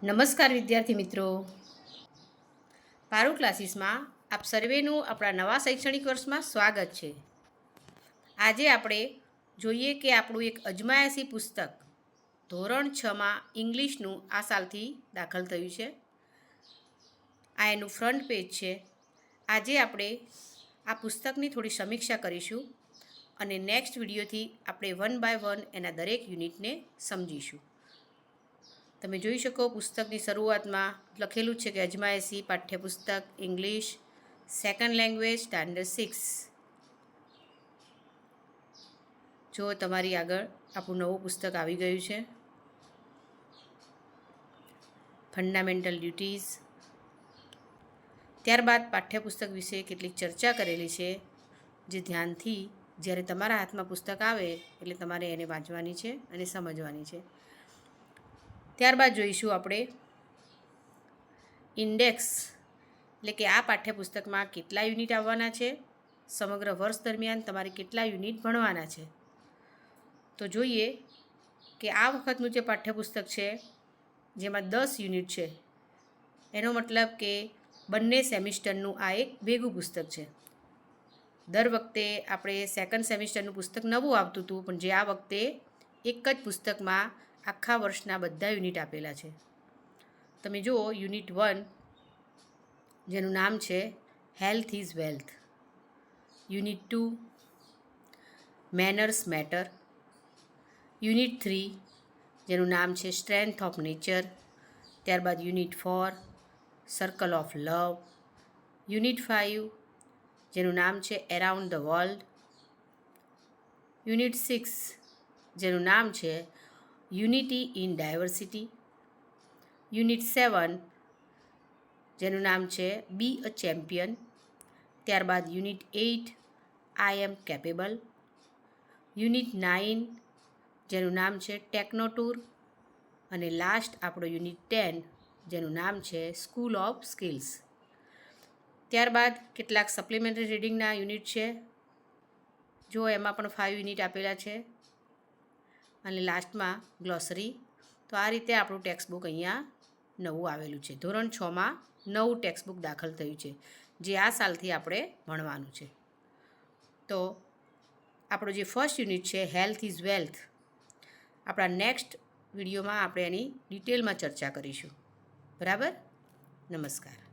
નમસ્કાર વિદ્યાર્થી મિત્રો, પારૂ ક્લાસીસમાં આપ સર્વેનું આપણા નવા શૈક્ષણિક વર્ષમાં સ્વાગત છે. આજે આપણે જોઈએ કે આપણું એક અજમાયશી પુસ્તક ધોરણ 6માં ઇંગ્લિશનું આ સાલથી દાખલ થયું છે. આ એનું ફ્રન્ટ પેજ છે. આજે આપણે આ પુસ્તકની થોડી સમીક્ષા કરીશું અને નેક્સ્ટ વિડીયોથી આપણે 1 બાય 1 એના દરેક યુનિટને સમજીશું. તમે જોઈ શકો પુસ્તકની શરૂઆતમાં લખેલું છે કે અજમાયશી પાઠ્યપુસ્તક ઇંગ્લિશ સેકન્ડ લેંગ્વેજ સ્ટાન્ડર્ડ 6. જો તમારી આગળ આપણું નવું પુસ્તક આવી ગયું છે. Fundamental duties. ત્યારબાદ પાઠ્યપુસ્તક વિશે કેટલીક ચર્ચા કરેલી છે, જે ધ્યાનથી જ્યારે તમારા હાથમાં પુસ્તક આવે એટલે તમારે એને વાંચવાની છે અને સમજવાની છે. ત્યારબાદ જોઈશું આપણે ઇન્ડેક્સ, એટલે કે આ પાઠ્યપુસ્તકમાં કેટલા યુનિટ આવવાના છે, સમગ્ર વર્ષ દરમિયાન તમારે કેટલા યુનિટ ભણવાના છે. તો જોઈએ કે આ વખતનું જે પાઠ્યપુસ્તક છે જેમાં 10 યુનિટ છે, એનો મતલબ કે બંને સેમિસ્ટરનું આ એક ભેગું પુસ્તક છે. દર વખતે આપણે સેકન્ડ સેમિસ્ટરનું પુસ્તક નવું આવતું હતું, પણ જે આ વખતે એક જ પુસ્તકમાં આખા વર્ષના બધા યુનિટ આપેલા છે. તમે જુઓ યુનિટ 1, જેનું નામ છે health is wealth. Unit 2 manners matter. Unit 3, જેનું નામ છે સ્ટ્રેન્થ ઓફ નેચર. ત્યારબાદ unit 4 circle of love. Unit 5, જેનું નામ છે એરાઉન્ડ ધ વર્લ્ડ. યુનિટ 6, જેનું નામ છે યુનિટી ઇન ડાયવર્સિટી. યુનિટ 7, જેનું નામ છે બી અ ચેમ્પિયન. ત્યારબાદ યુનિટ 8 આઈ એમ કેપેબલ. યુનિટ 9, જેનું નામ છે ટેકનો ટૂર. અને લાસ્ટ આપણો યુનિટ 10, જેનું નામ છે સ્કૂલ ઓફ સ્કિલ્સ. ત્યારબાદ કેટલાક સપ્લિમેન્ટરી રીડિંગના યુનિટ છે, જો એમાં પણ 5 યુનિટ આપેલા છે. અને લાસ્ટમાં ગ્લોસરી. તો આ રીતે આપણું ટેક્સ્ટ બુક અહીંયા નવું આવેલું છે. ધોરણ 6માં નવું ટેક્સ્ટ બુક દાખલ થયું છે, જે આ સાલથી આપણે ભણવાનું છે. તો આપણો જે ફર્સ્ટ યુનિટ છે હેલ્થ ઇઝ વેલ્થ, આપણા નેક્સ્ટ વિડીયોમાં આપણે એની ડિટેલમાં ચર્ચા કરીશું. બરાબર? નમસ્કાર.